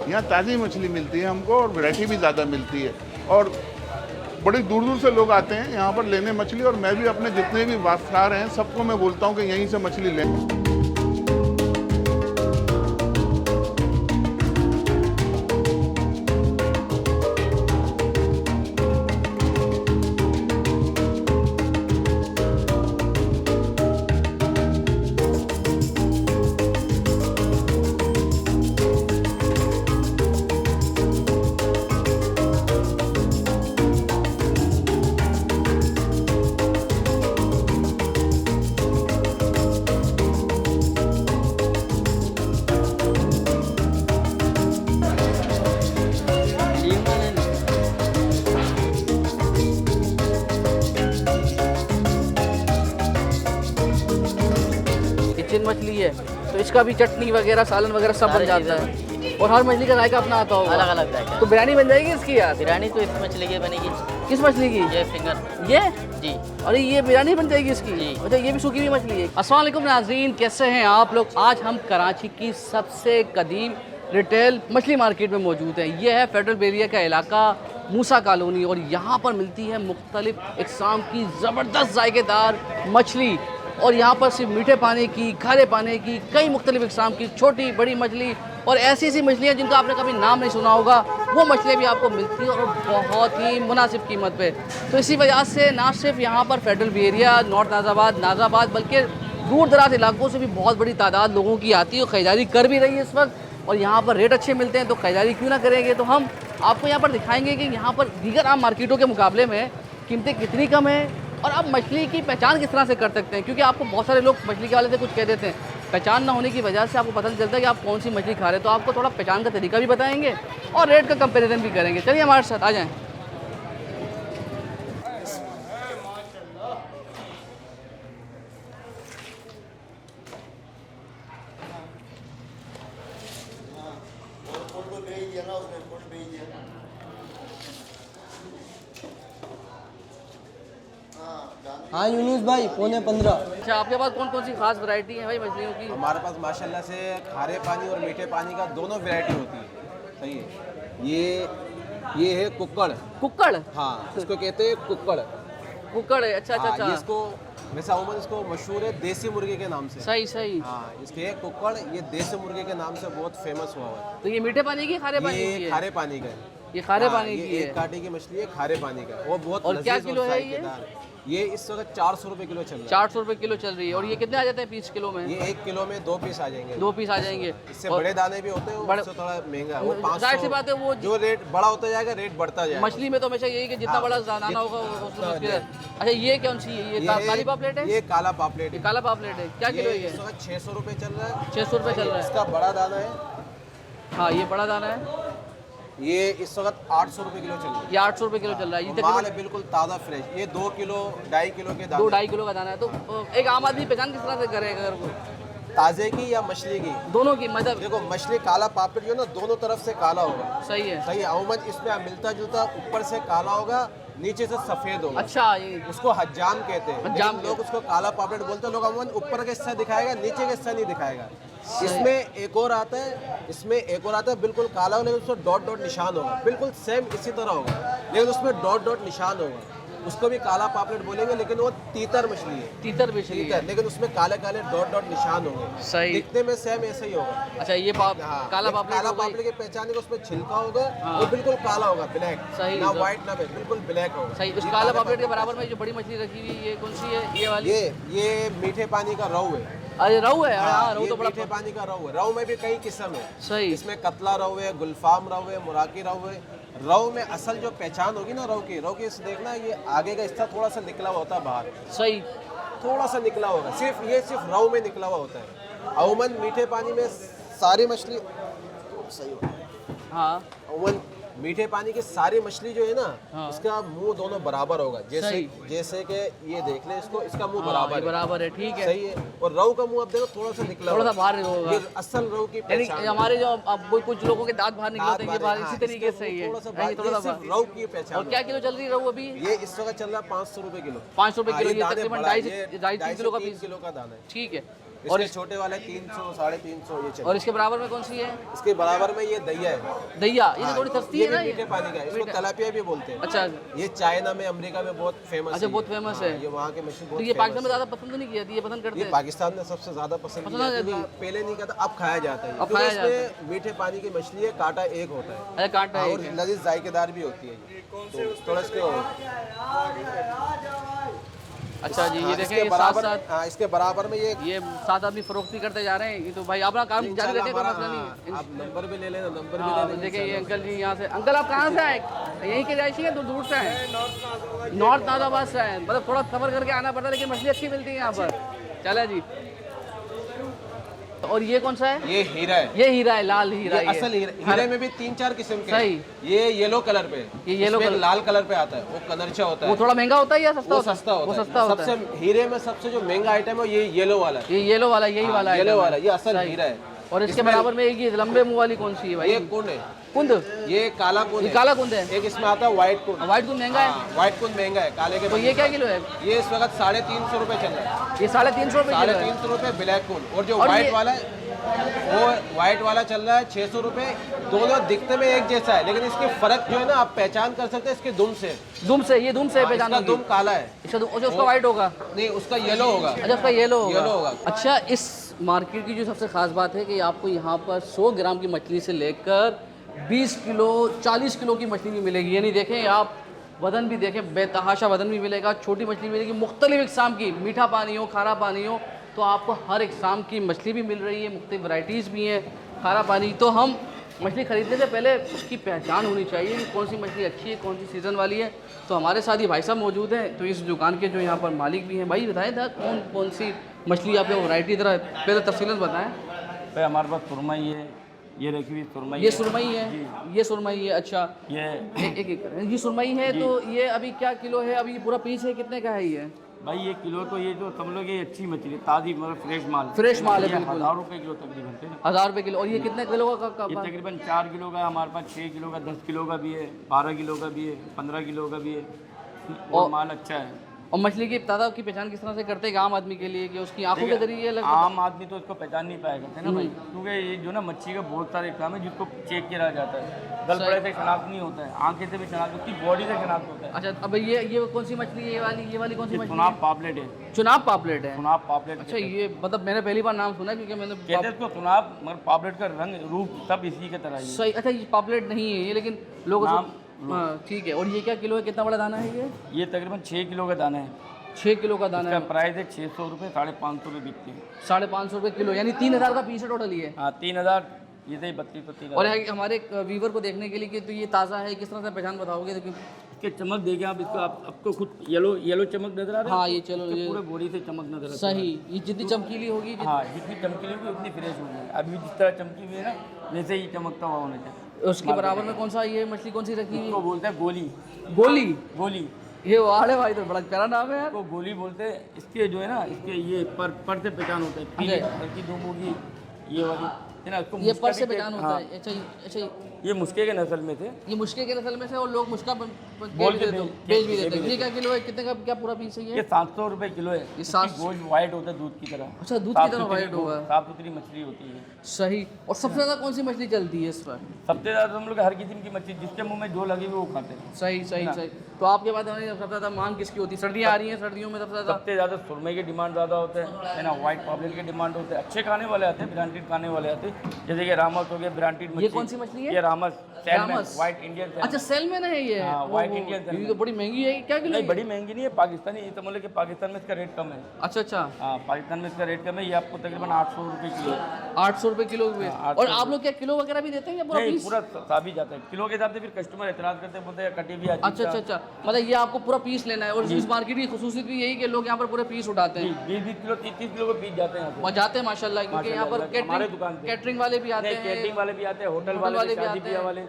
यहाँ ताज़ी मछली मिलती है हमको और वैरायटी भी ज़्यादा मिलती है। और बड़ी दूर दूर से लोग आते हैं यहाँ पर लेने मछली, और मैं भी अपने जितने भी वास्तुकार हैं सबको मैं बोलता हूँ कि यहीं से मछली लें। मछली है तो इसका भी चटनी वगैरह सालन वगैरह सब बन जाता है, और हर मछली का जायका अपना आता होगा, अलग अलग जाएगा। तो बिरयानी बन जाएगी इसकी यार? बिरयानी तो इस मछली की बनेगी। किस मछली की? ये फिंगर। ये जी। अरे ये बिरयानी बन जाएगी इसकी? जी। अच्छा, ये भी सूखी हुई मछली है। अस्सलाम वालेकुम नाज़रीन, कैसे हैं आप लोग? आज हम कराची की सबसे कदीम रिटेल मछली मार्केट में मौजूद हैं। ये है फेडरल बेरिया का इलाका, मूसा कॉलोनी, और यहाँ पर मिलती है मुख्तलिफ इक़साम की ज़बरदस्त जायकेदार मछली। और यहाँ पर सिर्फ मीठे पानी की, खारे पानी की, कई मुख्तलिफ इक़साम की छोटी बड़ी मछली और ऐसी ऐसी मछलियाँ जिनका आपने कभी नाम नहीं सुना होगा, वो मछलियाँ भी आपको मिलती हैं और बहुत ही मुनासिब कीमत पे। तो इसी वजह से ना सिर्फ यहाँ पर फेडरल बेरिया, नॉर्थ नाज़ाबाद बल्कि दूर दराज इलाकों से भी बहुत बड़ी तादाद लोगों की आती है और ख़रीदारी कर भी रही है इस वक्त। और यहाँ पर रेट अच्छे मिलते हैं तो ख़रीदारी क्यों ना करेंगे। तो हम आपको यहाँ पर दिखाएंगे कि यहाँ पर दीगर आम मार्केटों के मुकाबले में कीमतें कितनी कम हैं और आप मछली की पहचान किस तरह से कर सकते हैं। क्योंकि आपको बहुत सारे लोग मछली के वाले से कुछ कह देते हैं, पहचान ना होने की वजह से आपको पता नहीं चलता कि आप कौन सी मछली खा रहे हैं। तो आपको थोड़ा पहचान का तरीका भी बताएंगे और रेट का कंपैरिजन भी करेंगे। चलिए हमारे साथ आ जाएँ। हाँ यूनुस भाई, 15:15। अच्छा, आपके पास कौन कौन सी खास वैरायटी है भाई मछलियों की? हमारे पास माशाल्लाह से खारे पानी और मीठे पानी का दोनों वैरायटी होती है। सही है। ये है कुक्कड़। कुक्कड़? हाँ, इसको कहते हैं कुक्कड़। कुक्कड़ है, अच्छा अच्छा हाँ, अच्छा। ये इसको वैसे अमूमन इसको मशहूर है देसी मुर्गे के नाम से। सही सही। हाँ, इसके कुक्कड़ ये देसी मुर्गे के नाम से बहुत फेमस हुआ हुआ है। तो ये मीठे पानी की, खारे पानी की ये है? खारे पानी का है। ये खारे हाँ, पानी ये की है। एक कांटे की मछली है, खारे पानी का। वो बहुत और क्या लजीज किलो है ये? जायकेदार। ये इस वक्त 400 रुपए किलो चल रहा है। 400 रुपए किलो चल रही है। और ये कितने आ जाते हैं पीस किलो में? ये 1 किलो में 2 पीस आ जाएंगे। 2 पीस आ जाएंगे। इससे और बड़े दाने भी होते हैं, बड़े- उससे थोड़ा महंगा है। वो 500। जाहिर सी बात है, वो जो रेट बड़ा होता जाएगा रेट बढ़ता जाएगा। मछली में तो हमेशा यही कि जितना हाँ, बड़ा दाना होगा उसमें मुश्किल है। अच्छा, ये कौन सी है? ये काली पापलेट है? ये काला पापलेट ये है। काला पापलेट है। क्या किलो है ये ये? इस वक्त 600 रुपए चल रहा है। 600 रुपए चल रहा है। इसका बड़ा दाना है। हाँ, ये बड़ा दाना है। ये इस वक्त 800 रुपए किलो चल रहा है। ये 800 रुपए किलो चल रहा है। ये माल तकरीबन है बिल्कुल ताज़ा फ्रेश। ये 2 किलो 2.5 किलो के दाने। 2-2.5 किलो का दाना है। तो एक आम आदमी पहचान किस तरह से करेगा अगर वो? ताज़े की या मछली की? दोनों की मतलब? देखो मछली काला पापलेट जो है ना दोनों तरफ से काला होगा। सही है। सही है। अमूमन इसमें मिलता जुलता ऊपर से काला होगा, नीचे से सफेद होगा। अच्छा, ये उसको हज्जाम कहते हैं। हज्जाम लेकिन लोग उसको काला पापलेट बोलते हैं। लोग अमूमन ऊपर का हिस्सा दिखाएगा, नीचे का हिस्सा नहीं दिखाएगा। इसमें एक और आता है बिल्कुल काला होगा, लेकिन उसमें डॉट डॉट निशान होगा। बिल्कुल सेम इसी तरह होगा, लेकिन उसमें डॉट डॉट निशान होगा। उसको भी काला पापलेट बोलेंगे, लेकिन वो तीतर मछली है। तीतर मछली है। तीतर, लेकिन उसमें काले काले डॉट डॉट निशान होंगे। सही। दिखने में सेम ऐसे ही होगा। अच्छा, ये हाँ, काला एक पापलेट काला हो गई। पापलेट की पहचान है कि उसमें छिलका होगा। हाँ। वो बिल्कुल काला होगा, ब्लैक। सही, ना सही। व्हाइट ना ब्लैक, बिल्कुल ब्लैक होगा। सही। उस ये काला काले पापलेट के बराबर में जो बड़ी मछली रखी हुई है, ये कौन सी है? ये वाली? ये मीठे पानी का रहू है। अरे रहू है। हाँ, रहू ये तो बड़ा मीठे पानी का रहू है। रहू में भी कई किस्म है। सही। इसमें कतला रहू है, गुलफाम रहू है, मुराकी रहू है। रहू में असल जो पहचान होगी ना रहू की देखना, ये आगे का हिस्सा थोड़ा सा निकला हुआ होता है बाहर। सही। थोड़ा सा निकला होगा, सिर्फ रहू में निकला हुआ होता है। अमूमन मीठे पानी में सारी मछली सही होता है। हाँ, अमूमन मीठे पानी की सारी मछली जो है ना, हाँ। इसका मुंह दोनों बराबर होगा। सही। जैसे कि ये देख ले इसको, इसका मुंह हाँ, बराबर ये है। बराबर है। ठीक है। सही है। और रहू का मुंह अब देखो थोड़ा सा निकला थोड़ा सा हुआ बाहर होगा। ये असल रहू की यानी पहचान है। हमारे जो अब कुछ लोगों के दांत बाहर निकलते हैं, ये बाहर हाँ, इसी तरीके इसका से ही है। थोड़ा सा नहीं, बाहर, थोड़ा ये सा सिर्फ बाहर। रहू की पहचान और क्या है। किलो चल रही है रहू अभी? ये इस वक्त चल रहा है 500 रुपए किलो। 500 रुपए हाँ, किलो। ये दाने तकरीबन बड़ा है, 2.5 ये से 3 किलो का 3 पीस। किलो का दाना है। ठीक है। इसके छोटे वाले 300 350 ये चल। और इसके बराबर में कौन सी है? इसके बराबर में ये दैया है। दैया, ये थोड़ी सस्ती ये है ना भी मीठे पानी का है, इसको तलापिया भी बोलते हैं। अच्छा ये चाइना में, अमेरिका में बहुत फेमस है। अच्छा, बहुत फेमस है। ये वहाँ के मछली तो बहुत ये पाकिस्तान में famous ज़्यादा पसंद नहीं किया, ये पसंद करते है। ये हैं? पाकिस्तान में सबसे ज्यादा पसंद किया जाता है। पहले नहीं खाता, अब खाया जाता है। अब खाया क्योंकि इसमें मीठे पानी की मछली है, कांटा एक होता है अरे कांटा है और लजीज जायकेदार भी होती है, तो थोड़ा इसके अच्छा जी, ये देखें इसके ये साथ बराबर, साथ हाँ, इसके बराबर में ये 7 आदमी फरोख्ती करते जा रहे हैं। ये तो भाई अपना काम जारी रखें, कोई मसला नहीं। आप नंबर भी ले लेना, नंबर भी हाँ, ले लेना। देखिए ये अंकल जी यहाँ से। अंकल आप कहाँ से आए? यहीं के जायशी हैं, दूर दूर से हैं? नॉर्थ नाजाबाद से हैं। मतलब थोड़ा सफर करके आना पड़ता है, लेकिन मछली अच्छी मिलती है यहाँ पर। चले जी। और ये कौन सा है? ये हीरा है। ये हीरा है, लाल हीरा। ये असल हीरा। हीरे में भी 3-4 किस्म के हैं। सही। ये येलो कलर पे, ये येलो इसमें कलर, लाल कलर पे आता है, वो कनरचा होता है। वो थोड़ा महंगा होता है या सस्ता वो होता है? सस्ता होता वो है। सस्ता होता है। सबसे हीरे में सबसे जो महंगा आइटम है ये येलो वाला है। ये येलो वाला, यही वाला है। येलो वाला, ये असल हीरा है। और इसके बराबर में एक ये लंबे मुंह वाली कौन सी है भाई? ये कुंड है। कुंद? ये काला कुंद ये है। काला कुंद है। एक इसमें आता है व्हाइट कुंद। व्हाइट कुंद महंगा है? व्हाइट कुंद महंगा है, काले के। तो ये क्या किलो है? ये इस वक्त 350 रुपए चल रहा है। ये 350 रुपए किलो है। 350 रुपए ब्लैक कुंद। और जो और व्हाइट ये- वाला है, वो व्हाइट वाला चल रहा है 600 रुपए। दोनों दिखने में एक जैसा है, लेकिन इसके फर्क जो है ना, आप पहचान कर सकते हैं इसके दुम से। दुम से? ये दुम से पहचान इसका दुम काला है। इसका दुम, अच्छा उसका व्हाइट होगा? नहीं, उसका येलो होगा। अच्छा उसका येलो होगा। येलो होगा। अच्छा, इस मार्केट की जो सबसे खास बात है कि आपको यहाँ पर 100 ग्राम की मछली से लेकर 20 किलो 40 किलो की मछली भी मिलेगी। यानी देखें आप, वजन भी देखें, बेतहाशा वजन भी मिलेगा। छोटी मछली मिलेगी, मुख्तलिफ इकसाम की, मीठा पानी हो, खारा पानी हो, तो आपको हर इकसाम की मछली भी मिल रही है। मुख्तलिफ वैराइटीज़ भी हैं, खारा पानी। तो हम मछली ख़रीदने से पहले उसकी पहचान होनी चाहिए कि कौन सी मछली अच्छी है, कौन सी सीज़न वाली है। तो हमारे साथ ये भाई साहब मौजूद हैं, तो इस दुकान के जो यहाँ पर मालिक भी हैं। भाई बताएं था कौन कौन सी मछली आपके वैरायटी तरह पहले तफसीलन बताएं। भाई हमारे पास सुरमई है, ये रखी हुई सुरमई। ये सुरमई है, ये सुरमई है। अच्छा, ये एक ये सुरमई है। तो ये अभी क्या किलो है? अभी पूरा पीस है, कितने का है ये? भाई ये किलो तो ये जो समझ लो कि ये अच्छी मछली ताज़ी, मतलब फ्रेश माल। फ्रेश माल है ये बिल्कुल। 1000 रुपये किलो तकरीबन थे। 1000 रुपये किलो। और ये कितने किलो का ये तकरीबन 4 किलो का है हमारे पास, 6 किलो का, 10 किलो का भी है, 12 किलो का भी है, 15 किलो का भी है। और माल अच्छा है। और मछली की तादाद की पहचान किस तरह से करते हैं आम आदमी के लिए, कि उसकी आंखों के जरिए लगता है? आम आदमी तो इसको पहचान नहीं पाया करते ना भाई, क्योंकि ये जो ना मच्छी का बहुत सारे काम है जिसको चेक किया जाता है। गल पड़े से शनाख्त नहीं होता है, आंखें से भी शनाख्त, उसकी बॉडी से शनाख्त होता है। अच्छा, अब ये कौन सी मछली है? ये वाली कौन सी मछली? चुनाव पापलेट है। चुनाव पापलेट है। चुनाव पापलेट। अच्छा, ये मतलब मैंने पहली बार नाम सुना है, क्योंकि मैंने कहते हैं इसको चुनाव, मगर पापलेट का रंग रूप सब इसी के तरह ही है। सही। अच्छा, ये पापलेट नहीं है ये, लेकिन लोग नाम- हाँ ठीक है। और ये क्या किलो है? कितना बड़ा दाना है ये तकरीबन 6 किलो का दाना है। 6 किलो का दाना इसका है। प्राइस है 600 रुपये, 550 रुपये बिकती है। 550 रुपये किलो, यानी 3000 का पीस है टोटल ये। हाँ 3000, ये सही 32 तो 3000। और हमारे वीवर को देखने के लिए कि तो ये ताज़ा है, किस तरह से पहचान बताओगे? तो इसके चमक देखें आप, इसको आपको खुद येलो चमक नजर आ रहा है। हाँ, ये चलो, इसके ये पूरे बॉडी से चमक नजर आ रहा है। सही। ये जितनी चमकीली होगी हाँ, जितनी चमकीली होगी उतनी फ्रेश होगी। अभी जिस तरह चमकी हुई है ना, वैसे ही चमकता हुआ होना चाहिए। उसके बराबर में कौन सा ये मछली कौन सी रखी इसको है? बोलते हैं गोली। गोली? गोली, ये वाले भाई तो बड़ा प्यारा नाम है यार। इसको गोली बोलते हैं। इसके जो है ना, इसके ये पर से पहचान होता है। पीली अच्छा। हल्की धूम होगी ये वाली है ना, इसको ये मुस्का पर से भी पहचान कहते- होता हाँ, है। अच्छा, ये मुस्के के नस्ल में थे। ये मुश्किल के नस्ल में से, और लोग मुश्का बोल के बेच भी देते हैं। बेच ये क्या किलो है? कितने का क्या पूरा पीस है ये ये? 700 रुपये किलो है। ये इसकी 700 गोश्त वाइट होता है दूध की तरह। अच्छा, दूध की तरह white होगा। साफ सुथरी मछली होती है। सही। और सबसे ज़्यादा कौन सी मछली चलती है इस पर? सबसे ज़्यादा हम लोग हर किस्म की मछली जिसके मुंह में जो लगी हुई वो खाते हैं। सही सही सही। तो आपके पास सबसे ज़्यादा मांग किसकी होती है? सर्दियाँ आ रही हैं, सर्दियों में सबसे ज़्यादा सबसे ज़्यादा सुरमई की डिमांड ज़्यादा होता है ना, व्हाइट पापलेट की डिमांड होते हैं। अच्छे खाने वाले आते हैं, ब्रांडेड खाने वाले आते हैं, जैसे कि रामस हो गया, ब्रांडेड मछली। ये कौन सी मछली है? ये रामस, सैल्मन, रामस। White Indian salmon. अच्छा, सेलमन है ये? हाँ, ओ, white ओ, Indian ये salmon। तो बड़ी महंगी है। क्या किलो नहीं, है? बड़ी महंगी नहीं है, पाकिस्तानी। ये तो मतलब कि पाकिस्तान में इसका रेट कम है। अच्छा अच्छा, हाँ, पाकिस्तान में इसका रेट कम है। ये आपको तकरीबन 800 रुपये किलो है। 800 रुपये किलो हुए। हाँ, और 800 आप लोग क्या किलो वगैरह भी देते हैं या पूरा नहीं, पीस? पूरा साबी जाता है किलो के हिसाब से। फिर कस्टमर एतराज़ करते हैं, बोलते हैं कटी भी अच्छा अच्छा अच्छा, मतलब ये आपको पूरा पीस लेना है। और इस मार्केट की खुसूसियत भी यही कि लोग यहाँ पर पूरे पीस उठाते हैं। 20-20 किलो, 30-30 किलो के पीस जाते हैं यहाँ से। और जाते हैं माशाल्लाह, क्योंकि यहाँ पर माशाल्लाह, हमारे दुकान पे। कैटरिंग वाले भी आते नहीं, हैं, कैटरिंग वाले भी आते हैं, होटल वाले भी, शादी ब्याह वाले।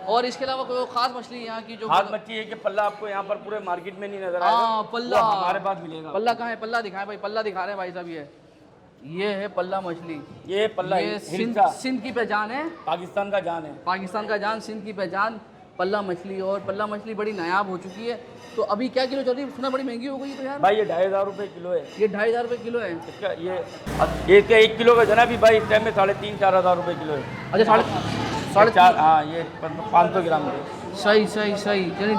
और इसके अलावा कोई खास मछली यहाँ की जो हाथ मच्छी है कि पल्ला आपको यहाँ पर पूरे मार्केट में नहीं नजर आएगा। हाँ, पल्ला वो हमारे पास मिलेगा। पल्ला कहाँ है? पल्ला दिखाएं भाई, पल्ला दिखा रहे हैं भाई साहब। ये है पल्ला मछली। ये पल्ला ये हिल्सा, सिंध की पहचान है, पाकिस्तान का जान है। पाकिस्तान का जान, सिंध की पहचान। पल्ला मछली, और पल्ला मछली बड़ी नायाब हो चुकी है। तो अभी क्या किलो चल रही है? सुना बड़ी महंगी हो गई है तो यार। भाई ये 2500 रुपये किलो है। ये 2500 रुपये किलो है इसका ये इसका 1 किलो का जना भी भाई इस टाइम में 3,500-4 हज़ार रुपये किलो है। अच्छा, साढ़े 4 हाँ, ये 500 ग्राम के। सही सही सही, यानी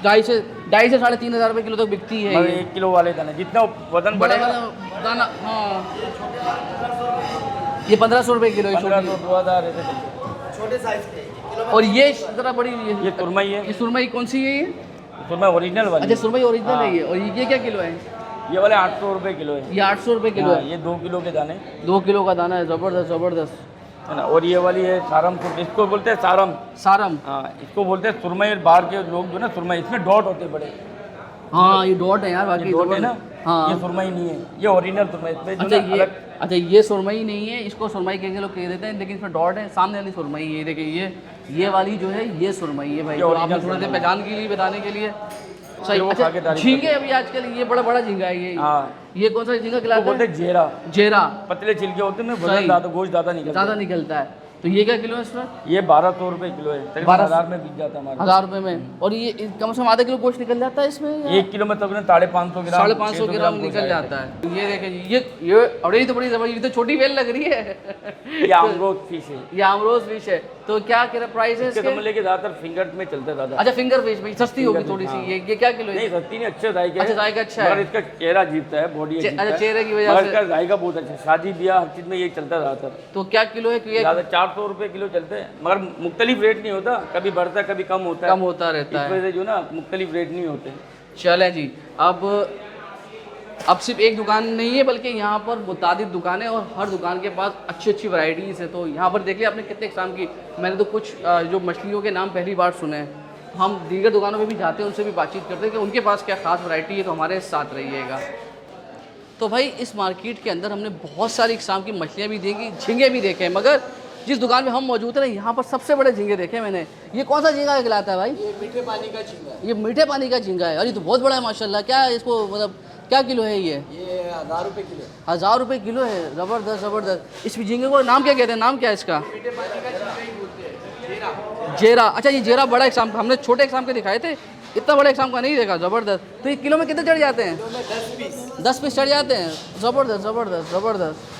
2.5 से 3.5 हज़ार रुपये किलो तक बिकती है मतलब ये। 1 किलो वाले दाने जितना वजन बड़ा बढ़ेगा वाला दाना, हाँ। ये 1500 रुपये किलो है, 1500 2000 ऐसे चलते। और ये ज़रा बड़ी ये सुरमई है। ये सुरमई कौन सी है ये? सुरमई ओरिजिनल वाली। अच्छा, सुरमई ओरिजिनल हाँ। है ये। और ये क्या किलो है? ये वाले 800 रुपये किलो है। ये 800 रुपये किलो हाँ, है। ये 2 किलो के दाने 2 किलो का दाना है, ज़बरदस्त ज़बरदस्त। है ना। और ये वाली है सारम, इसको बोलते हैं सारम। सारम, हाँ, इसको बोलते हैं सुरमई। बाहर के लोग जो ना सुरमई, इसमें डॉट होते बड़े। हाँ ये डॉट है यार, ये बाकी डॉट है ना। हाँ। ये सुरमई नहीं है, ये ओरिजिनल सुरमई। इसमें जो अच्छा ना ये, अलग अच्छा ये सुरमई नहीं है, इसको सुरमई के लोग कह देते हैं, लेकिन इसमें डॉट है। सामने वाली सुरमई, ये देखिए ये वाली जो है ये सुरमई है भाई। ये तो original आपने थोड़ा देर सुरमई। पहचान के लिए बताने के लिए सही। वो अच्छा, खा के तारीफ झींगे अभी आजकल ये बड़ा बड़ा झींगा है ये। हाँ। ये कौन सा झींगा इसको खिलाते बोलते हैं? हैं जेरा। जेरा, पतले छिलके होते हैं, सही। वजन ज़्यादा, गोश्त ज़्यादा निकलता ज़्यादा है। निकलता है। तो ये क्या किलो है इसमें? ये 1200 रुपये किलो है। 12,000 में बिक जाता है हमारे। 1000 रुपये में। और ये कम से कम आधा किलो गोश्त निकल जाता है इसमें? 1 किलो में तकरीबन 550 ग्राम 550 ग्राम निकल जाता है। ये देखें जी, ये अरे ये तो बड़ी जबरदस्त, ये तो छोटी वेल लग रही है। ये आमरोज फिश है। ये आमरोज फिश है। तो क्या प्राइस है इसके इसके? समझ के ज़्यादातर फिंगर में चलते हैं ज़्यादा। अच्छा, फिंगर फिश भाई सस्ती होगी Finger थोड़ी fish, सी। हाँ। ये क्या किलो है? नहीं सस्ती नहीं, अच्छे जायके अच्छा, जायका अच्छा है। मगर इसका चेहरा जीतता है, बॉडी अच्छा, चेहरे की वजह मगर से। इसका जायका बहुत अच्छा है। शादी ब्याह हर चीज़ में ये चलता है ज़्यादातर। तो क्या किलो है? क्योंकि ज़्यादा 400 रुपये किलो चलते हैं, मगर मुख्तलिफ रेट नहीं होता, कभी बढ़ता है कभी कम होता है। कम होता रहता इस है। वजह से जो ना मुख्तलिफ रेट नहीं होते। चलें जी, अब सिर्फ एक दुकान नहीं है, बल्कि यहाँ पर मुतादिद दुकानें, और हर दुकान के पास अच्छी अच्छी वैरायटीज़ है। तो यहाँ पर देख लिया आपने कितने किस्म की। मैंने तो कुछ जो मछलियों के नाम पहली बार सुने हैं। हम दीगर दुकानों में भी जाते हैं, उनसे भी बातचीत करते हैं कि उनके पास क्या ख़ास वैरायटी है। तो हमारे साथ रहिएगा। तो भाई इस मार्केट के अंदर हमने बहुत सारी किस्म की मछलियाँ भी देखी, झींगे भी देखे, मगर जिस दुकान में हम मौजूद हैं यहाँ पर सबसे बड़े झींगे देखे मैंने। ये कौन सा झींगा खिलाता है भाई? ये मीठे पानी का झींगा है। ये मीठे पानी का झींगा है। अरे तो बहुत बड़ा है माशाल्लाह। क्या है इसको, मतलब क्या किलो है ये? 1000 रुपये किलो। 1000 रुपये किलो है। ज़बरदस्त ज़बरदस्त। इस झींगे को नाम क्या कहते हैं? नाम क्या है इसका? मीठे पानी का झींगा ही बोलते हैं, जेरा। जेरा। अच्छा, ये जेरा बड़ा एग्जाम का, हमने छोटे एग्जाम के दिखाए थे, इतना बड़ा एग्जाम का नहीं देखा। ज़बरदस्त। तो ये किलो में कितने चढ़ जाते हैं? 10 पीस चढ़ जाते हैं। ज़बरदस्त ज़बरदस्त ज़बरदस्त।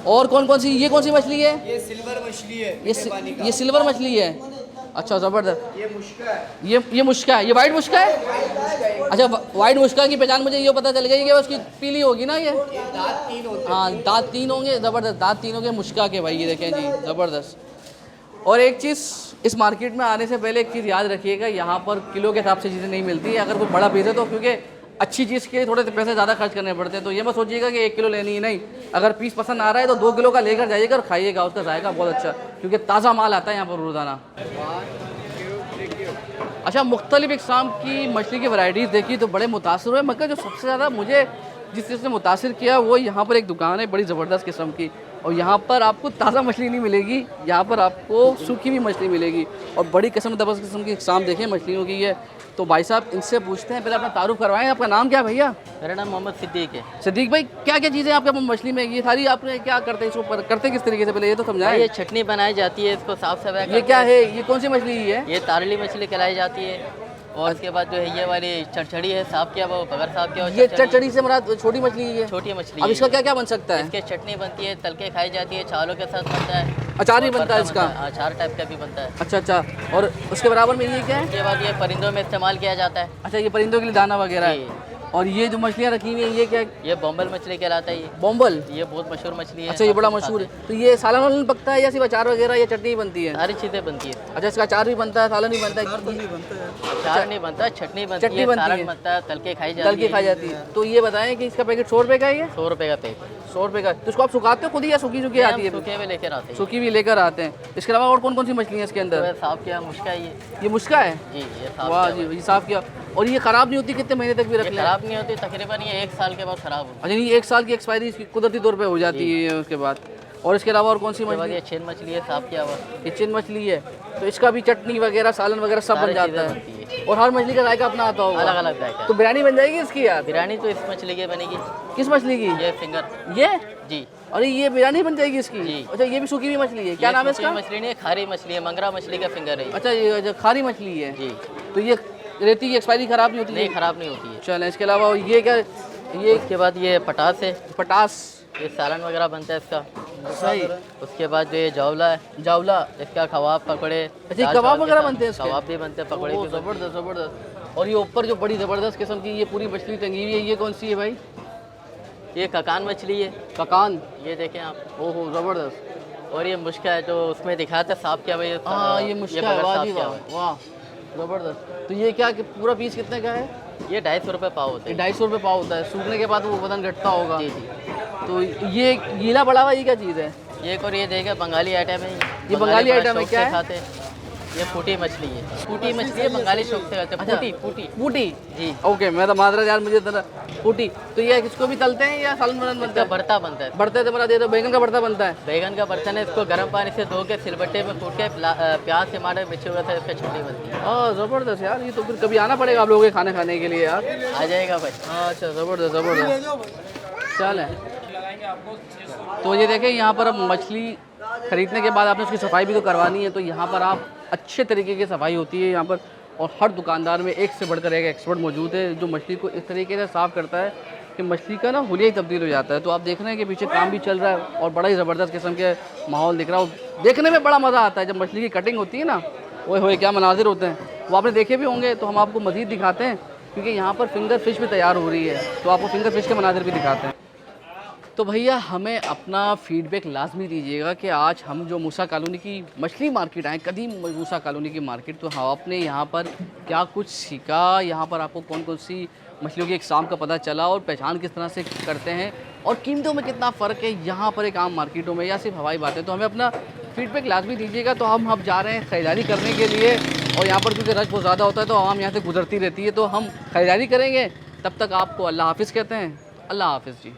और कौन कौन सी, ये कौन सी मछली है? ये सिल्वर मछली है, ये मीठे पानी का। ये सिल्वर मछली है। अच्छा ज़बरदस्त। ये मुश्का है। ये मुश्का है। ये वाइट मुश्का है। अच्छा, वाइट मुश्का की पहचान मुझे ये पता चल गई कि उसकी पीली होगी ना ये। दांत 3 होते हैं। हाँ, दांत 3 होंगे। ज़बरदस्त, दांत 3 होंगे मुश्का के भाई। ये देखें जी, ज़बरदस्त। और एक चीज़, इस मार्केट में आने से पहले एक चीज़ याद रखिएगा, यहाँ पर किलो के हिसाब से चीज़ें नहीं मिलती है। अगर कोई बड़ा पीस है तो, क्योंकि अच्छी चीज़ के लिए थोड़े पैसे ज़्यादा खर्च करने पड़ते हैं। तो ये मत सोचिएगा कि 1 किलो लेनी ही नहीं। अगर पीस पसंद आ रहा है तो 2 किलो का लेकर जाइएगा और खाइएगा, उसका जायका बहुत अच्छा, क्योंकि ताज़ा माल आता है यहाँ पर रोज़ाना। अच्छा, मुख्तलिफ इक़साम की मछली की वैरायटीज़ देखी तो बड़े मुतासिर हुए, मगर जो सबसे ज़्यादा मुझे जिस चीज़ ने मुतासिर किया वो यहाँ पर एक दुकान है बड़ी ज़बरदस्त किस्म की, और यहाँ पर आपको ताज़ा मछली नहीं मिलेगी, यहाँ पर आपको सूखी भी मछली मिलेगी, और बड़ी किस्म की इक़साम देखें मछलियों की है। तो भाई साहब इनसे पूछते हैं, पहले अपना तारुफ करवाएं। आपका नाम क्या है भैया? मेरा नाम मोहम्मद सिद्दीक है। सिद्दीक भाई, क्या क्या चीज़ें आपके मछली में? ये सारी आपने क्या करते हैं, इसको करते किस तरीके से, पहले ये तो समझाएं। ये चटनी बनाई जाती है, इसको साफ सफाई ये क्या है? ये कौन सी मछली है? ये तारली मछली खिलाई जाती है। और उसके बाद जो है ये वाली चढ़चड़ी है, साफ किया वो बगर साफ किया। ये चटचड़ी से मरा छोटी मछली है? छोटी मछली। अब इसका क्या क्या बन सकता है? इसके चटनी बनती है, तल के खाई जाती है, चावलों के साथ बनता है, अचार भी बनता है इसका? अचार टाइप का भी बनता है। अच्छा अच्छा। और उसके बराबर में ये क्या है? उसके बाद ये परिंदों में इस्तेमाल किया जाता है। अच्छा, ये परिंदों के लिए दाना वगैरह जी। है। और ये जो मछलियाँ रखी हुई हैं ये क्या है? ये बॉम्बल मछली कहलाता है। ये बॉम्बल? ये बहुत मशहूर मछली है। अच्छा, ये बड़ा मशहूर है। तो ये सालन वालन पकता है या सिर्फ अचार वगैरह या चटनी ही बनती है? सारी चीज़ें बनती है। अच्छा, इसका अचार भी बनता है, सालन भी बनता है? अचार नहीं बनता, चटनी बनती चटनी है, बनती सालन है। बनता है, तल के खाई जाती है। तल के खाई जाती है। तो ये बताएं कि इसका पैकेट 100 रुपये का है? ये 100 रुपये का पैकेट। 100 रुपये का। तो इसको आप सुखाते हो खुद ही या सूखी सूखी आती है? सूखे हुए लेकर आते हैं। सूखी भी लेकर आते हैं। इसके अलावा और कौन कौन सी मछली है इसके तो अंदर? साफ किया मुश्का है ये मुश्का है? जी, ये साफ वाह किया जी, ये साफ़ किया। और ये ख़राब नहीं होती? कितने महीने तक भी रख ये लें? खराब नहीं होती, तकरीबन ये 1 साल के बाद खराब होती अच्छा, ये 1 साल की एक्सपायरी इसकी कुदरती तौर पे हो जाती है उसके बाद। और इसके अलावा और कौन सी है। मछली? ये चेन मछली है, साफ किया हुआ। ये चिन मछली है। तो इसका भी चटनी वगैरह सालन वगैरह सब बन सारी जाता चीज़ें है। बनती है। और हर मछली का जायका अपना आता होगा। अलग अलग जायका। तो बिरयानी बन जाएगी इसकी यार? बिरयानी तो इस मछली की बनेगी। किस मछली की? ये फिंगर ये? जी। अरे ये बिरयानी बन जाएगी इसकी? जी। अच्छा ये भी सूखी हुई मछली है, क्या नाम है इसका? मछली नहीं है, खारी मछली है, मंगरा मछली का फिंगर है। अच्छा ये जो खारी मछली है। जी। तो ये रहती है, एक्सपायरी खराब नहीं होती? नहीं, खराब नहीं होती है। चलें, इसके अलावा ये क्या? ये इसके बाद ये पटास है, पटास। ये सालन वगैरह बनता है इसका। सही। उसके बाद जो ये जावला है, जावला। इसका कबाब पकौड़े। अच्छा दाल कबाब चावल के वगैरह साथ बनते हैं इसके? कबाब भी बनते हैं, पकौड़े ओह, भी बनते जबरदस्त जबरदस्त। और ये ऊपर जो बड़ी ज़बरदस्त किस्म की ये पूरी मछली टंगी हुई है, ये कौन सी है भाई? हैं। ये ककान मछली है, ककान। ये देखें आप। ओहो ज़बरदस्त। और ये मुश्का है जो उसमें दिखाते हैं साफ किया हुआ। हाँ ये मुश्किल है, बगैर वाह साफ जी किया वाह, हुआ वाह ज़बरदस्त। तो ये क्या कि पूरा पीस कितने का है? है। ये 250 रुपये पाव होते हैं। 250 रुपये पाव होता है, सूखने के बाद वो वजन घटता होगा। जी जी। तो ये गीला पड़ा हुआ ये क्या चीज़ है? ये और ये देखें बंगाली आइटम है। ये बंगाली बड़ा आइटम है, शौक क्या से है? खाते हैं। ये फूटी मछली है, फूटी मछली है, बंगाली शौक से खाते हैं। अच्छा। फूटी फूटी फूटी। जी। ओके, मैं तो माजरा यार, मुझे तरह फूटी। तो ये इसको भी तलते हैं या सालन बनन बनता इसका है? भरता बनता है। बढ़ते तो बना दे दो, बैगन का भरता बनता है। बैगन का बर्तन है, इसको गर्म पानी से धो के सिलबट्टे में कूट के प्याज टमाटर मिर्ची वगैरह से इसका छुट्टी बनती है। हाँ ज़बरदस्त यार, ये तो फिर कभी आना पड़ेगा आप लोगों के खाने खाने के लिए यार। आ जाएगा भाई। अच्छा ज़बरदस्त ज़बरदस्त। चल है। तो ये देखें यहाँ पर अब मछली खरीदने के बाद आपने उसकी सफाई भी तो करवानी है, तो यहाँ पर आप अच्छे तरीके की सफाई होती है यहाँ पर। और हर दुकानदार में एक से बढ़कर एक एक्सपर्ट मौजूद है जो मछली को इस तरीके से साफ़ करता है कि मछली का ना हुलिया ही तब्दील हो जाता है। तो आप देख रहे हैं कि पीछे काम भी चल रहा है और बड़ा ही ज़बरदस्त किस्म के माहौल दिख रहा है। और देखने में बड़ा मज़ा आता है जब मछली की कटिंग होती है ना, ओए होए क्या मनाजिर होते हैं, वो आपने देखे भी होंगे। तो हम आपको मज़ीद दिखाते हैं क्योंकि यहाँ पर फिंगर फिश भी तैयार हो रही है, तो आपको फिंगर फिश के मनाजिर भी दिखाते हैं। तो भैया हमें अपना फीडबैक लाजमी दीजिएगा कि आज हम जो मूसा कॉलोनी की मछली मार्केट आए, कदीम मूसा कॉलोनी की मार्केट, तो हाँ आपने यहाँ पर क्या कुछ सीखा, यहाँ पर आपको कौन कौन सी मछलियों की इकसाम का पता चला और पहचान किस तरह से करते हैं और कीमतों में कितना फ़र्क है यहाँ पर एक आम मार्केटों में या सिर्फ हवाई बातें। तो हमें अपना फीडबैक लाजमी दीजिएगा। तो हम अब जा रहे हैं ख़रीदारी करने के लिए और यहाँ पर क्योंकि रश बहुत ज़्यादा होता है तो आवाम यहाँ से गुजरती रहती है, तो हम ख़रीदारी करेंगे। तब तक आपको अल्लाह हाफ़िज़ कहते हैं। अल्लाह हाफ़िज़ जी।